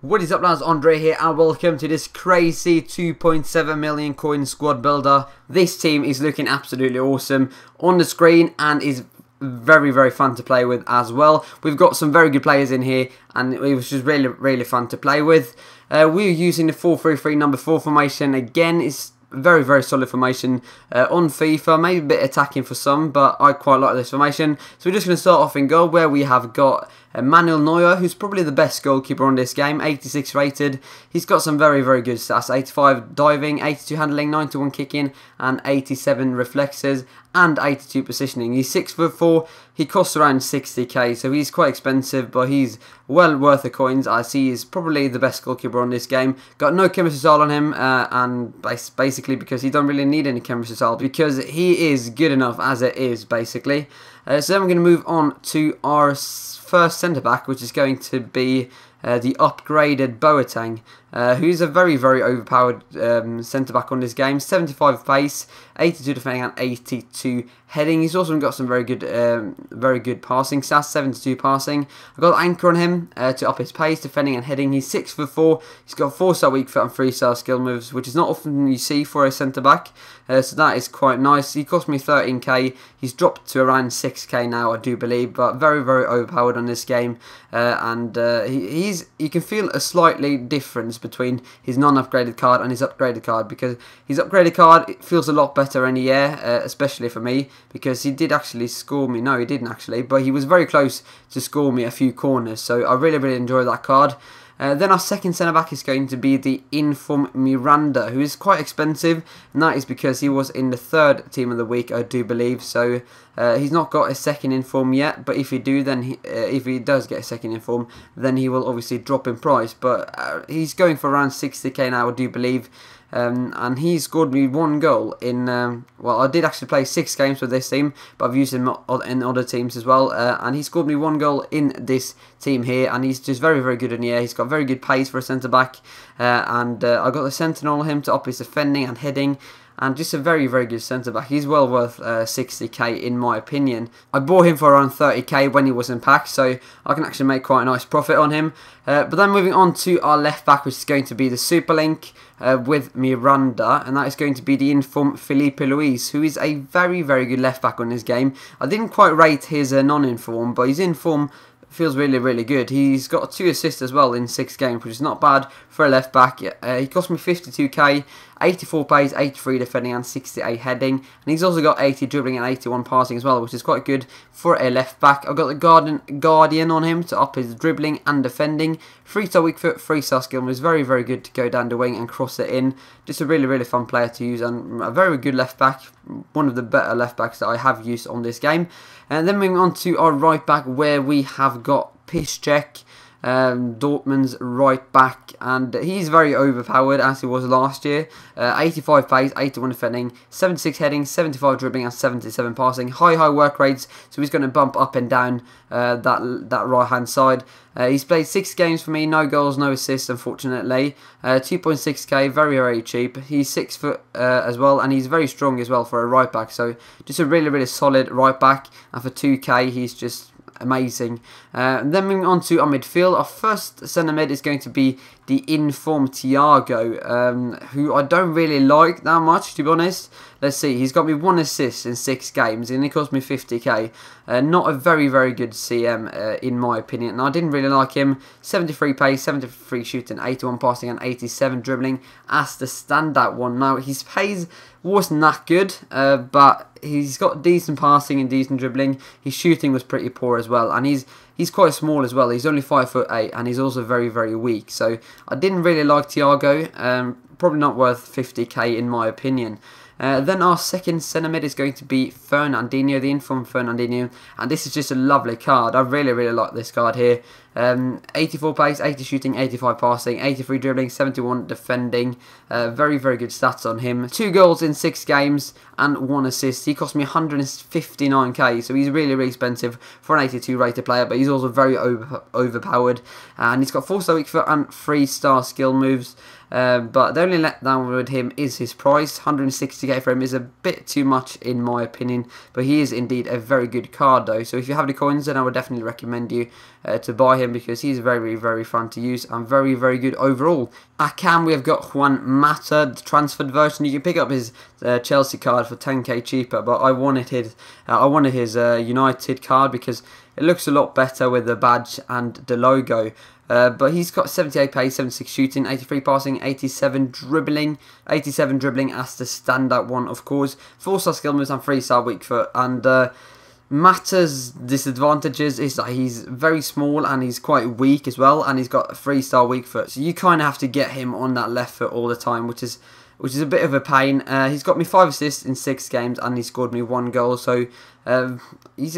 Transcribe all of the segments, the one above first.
What is up, lads? Andre here, and welcome to this crazy 2.7 million coin squad builder. This team is looking absolutely awesome on the screen and is very fun to play with as well. We've got some very good players in here, and it was just really fun to play with. We're using the 4-3-3 number 4 formation again. It's very solid formation on FIFA, maybe a bit attacking for some, but I quite like this formation. So we're just going to start off in goal, where we have got Manuel Neuer, who's probably the best goalkeeper on this game, 86 rated. He's got some very good stats: 85 diving, 82 handling, 91 kicking, and 87 reflexes, and 82 positioning. He's 6'4", he costs around 60k, so he's quite expensive, but he's well worth the coins, as he is probably the best goalkeeper on this game. Got no chemistry style on him, and basically because he don't really need any chemistry style, because he is good enough as it is, basically. So then we're going to move on to our first centre-back, which is going to be the upgraded Boateng, who's a very overpowered centre-back on this game. 75 pace, 82 defending and 82 heading. He's also got some very good passing stats, 72 passing. I've got anchor on him to up his pace, defending and heading. He's 6'4". He's got 4-star weak foot and 3-star skill moves, which is not often you see for a centre-back. So that is quite nice. He cost me 13k. He's dropped to around 6k now, I do believe, but very overpowered on this game. And you can feel a slightly difference between his non-upgraded card and his upgraded card, because his upgraded card, it feels a lot better in the air, especially for me, because he did actually score me. No, he didn't actually, but he was very close to score me a few corners, so I really enjoy that card. Then our second centre-back is going to be the Inform Miranda, who is quite expensive, and that is because he was in the third team of the week, I do believe. So he's not got a second Inform yet, but if he does get a second Inform, then he will obviously drop in price. But he's going for around 60k now, I do believe. And he scored me 1 goal in, well, I did actually play 6 games with this team, but I've used him in other teams as well, and he scored me 1 goal in this team here, and he's just very good in the air. He's got very good pace for a centre-back, and I got the Sentinel on him to up his defending and heading, and just a very good centre-back. He's well worth 60k in my opinion. I bought him for around 30k when he was in pack, so I can actually make quite a nice profit on him. But then moving on to our left-back, which is going to be the Super Link with Miranda, and that is going to be the Inform Felipe Luis, who is a very good left-back on this game. I didn't quite rate his non-inform, but his inform feels really good. He's got 2 assists as well in 6 games, which is not bad for a left back. He cost me 52k, 84 pace, 83 defending and 68 heading, and he's also got 80 dribbling and 81 passing as well, which is quite good for a left back. I've got the Guardian on him to up his dribbling and defending. 3-star weak foot, 3-star skill moves, very good to go down the wing and cross it in. Just a really fun player to use, and a very good left back, one of the better left backs that I have used on this game. And then moving on to our right back, where we have got Piszczek, Dortmund's right back, and he's very overpowered as he was last year. 85 pace, 81 defending, 76 heading, 75 dribbling and 77 passing. High work rates, so he's going to bump up and down that right hand side. He's played 6 games for me, no goals, no assists, unfortunately. 2.6k, very cheap. He's 6 foot as well, and he's very strong as well for a right back. So just a really solid right back, and for 2k, he's just amazing. Then moving on to our midfield, our first centre mid is going to be the Inform Thiago, who I don't really like that much, to be honest. Let's see, he's got me 1 assist in 6 games, and he cost me 50k. Not a very good CM in my opinion, and I didn't really like him. 73 pace, 73 shooting, 81 passing and 87 dribbling as the standout one. Now, his pace wasn't that good, but he's got decent passing and decent dribbling. His shooting was pretty poor as well, and he's quite small as well. He's only 5'8", and he's also very weak. So I didn't really like Thiago. Probably not worth 50k in my opinion. Then our second centre mid is going to be Fernandinho, the Inform Fernandinho, and this is just a lovely card. I really like this card here. 84 pace, 80 shooting, 85 passing, 83 dribbling, 71 defending. Very good stats on him. 2 goals in 6 games and 1 assist. He cost me 159k, so he's really expensive for an 82 rated player, but he's also very overpowered, and he's got 4-star weak foot and 3-star skill moves. But the only letdown with him is his price. 160k for him is a bit too much in my opinion, but he is indeed a very good card though. So if you have the coins, then I would definitely recommend you to buy him. him because he's very, very fun to use and very, very good overall. At cam, we have got Juan Mata, the transferred version. You can pick up his Chelsea card for 10k cheaper, but I wanted his United card because it looks a lot better with the badge and the logo. But he's got 78 pace, 76 shooting, 83 passing, 87 dribbling. 87 dribbling as the standout one, of course. 4-star skill moves and 3-star weak foot. And Mata's disadvantages is that he's very small and he's quite weak as well, and he's got a 3-star weak foot. So you kind of have to get him on that left foot all the time, which is a bit of a pain. He's got me 5 assists in 6 games and he scored me 1 goal. So he's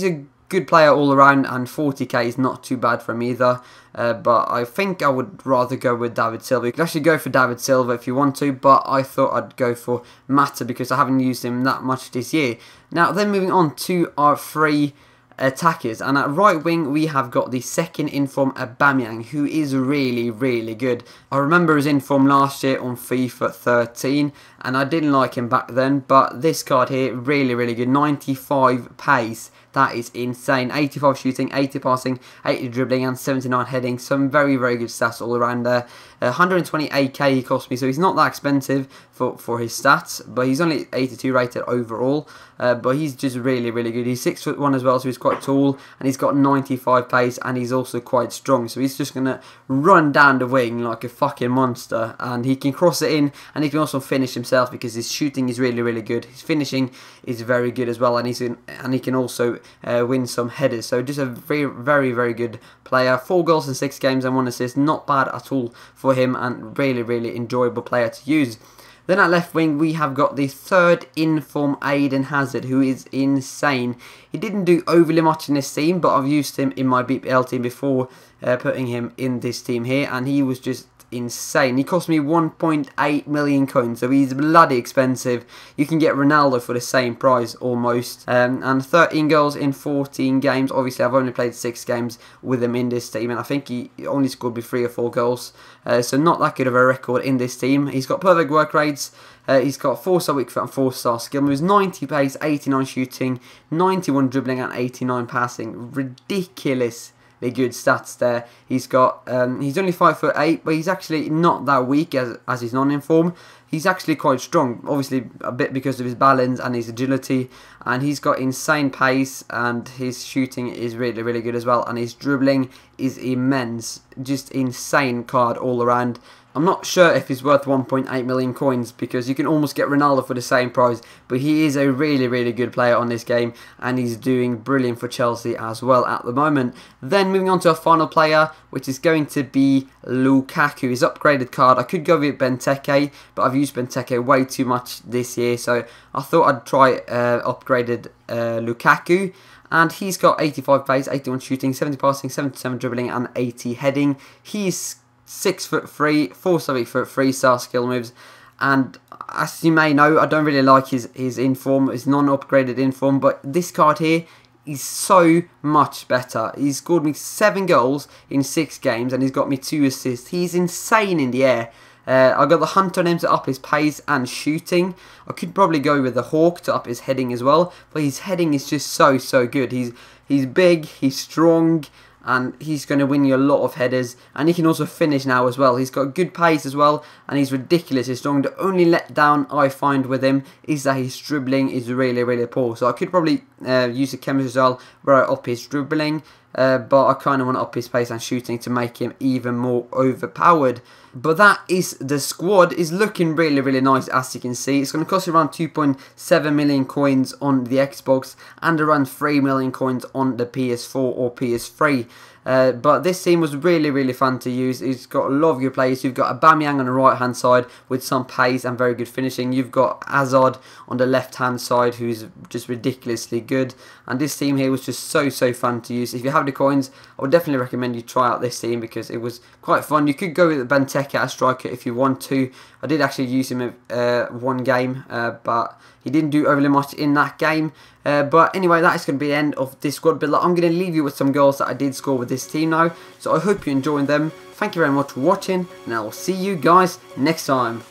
a good player all around, and 40k is not too bad for him either. But I think I would rather go with David Silva. You could actually go for David Silva if you want to, but I thought I'd go for Mata because I haven't used him that much this year. Now then, moving on to our 3 attackers, and at right wing we have got the second inform Aubameyang, who is really, really good. I remember his inform last year on FIFA 13 and I didn't like him back then, but this card here, really, really good. 95 pace, that is insane. 85 shooting, 80 passing, 80 dribbling and 79 heading. Some very, very good stats all around there. 128k he cost me, so he's not that expensive for his stats, but he's only 82 rated overall. But he's just really, really good. He's 6'1" as well, so he's quite tall, and he's got 95 pace, and he's also quite strong. So he's just gonna run down the wing like a fucking monster, and he can cross it in, and he can also finish himself because his shooting is really, really good. His finishing is very good as well, and he can also win some headers. So just a very, very, very good player. 4 goals in 6 games and 1 assist, not bad at all for him, and really, really enjoyable player to use. Then at left wing we have got the third inform AndreHDGaming Hazard, who is insane. He didn't do overly much in this team, but I've used him in my BPL team before putting him in this team here, and he was just insane. He cost me 1.8 million coins, so he's bloody expensive. You can get Ronaldo for the same price almost. And 13 goals in 14 games. Obviously I've only played 6 games with him in this team, and I think he only scored me 3 or 4 goals, so not that good of a record in this team. He's got perfect work rates. He's got 4-star weak foot and 4-star skill moves, 90 pace, 89 shooting, 91 dribbling and 89 passing. Ridiculous good stats there. He's got he's only 5'8", but he's actually not that weak as he's non-inform. He's actually quite strong, obviously a bit because of his balance and his agility, and he's got insane pace, and his shooting is really, really good as well, and his dribbling is immense. Just insane card all around. I'm not sure if he's worth 1.8 million coins because you can almost get Ronaldo for the same price, but he is a really, really good player on this game, and he's doing brilliant for Chelsea as well at the moment. Then moving on to our final player, which is going to be Lukaku. His upgraded card, I could go with Benteke, but I've used Benteke way too much this year, so I thought I'd try upgraded Lukaku. And he's got 85 pace, 81 shooting, 70 passing, 77 dribbling and 80 heading. He's 6'3", 4-star weak foot, 3-star skill moves, and as you may know, I don't really like his inform, his non-upgraded inform, but this card here is so much better. He's scored me 7 goals in 6 games, and he's got me 2 assists. He's insane in the air. I got the Hunter on him to up his pace and shooting. I could probably go with the Hawk to up his heading as well, but his heading is just so good. He's big, he's strong, and he's going to win you a lot of headers, and he can also finish now as well. He's got good pace as well, and he's ridiculously strong. The only letdown I find with him is that his dribbling is really, really poor. So I could probably use the chemistry as well, where I up his dribbling, but I kind of want to up his pace and shooting to make him even more overpowered. But that is the squad. Is looking really, really nice, as you can see. It's going to cost you around 2.7 million coins on the Xbox and around 3 million coins on the PS4 or PS3. But this team was really, really fun to use. It's got a lot of good players. You've got Aubameyang on the right hand side with some pace and very good finishing. You've got Hazard on the left hand side, who's just ridiculously good. And this team here was just so fun to use. If you have the coins, I would definitely recommend you try out this team because it was quite fun. You could go with the Benteke as striker if you want to. I did actually use him in 1 game, but he didn't do overly much in that game. But anyway, that is going to be the end of this squad builder. I'm going to leave you with some goals that I did score with this team now. So I hope you enjoyed them. Thank you very much for watching, and I will see you guys next time.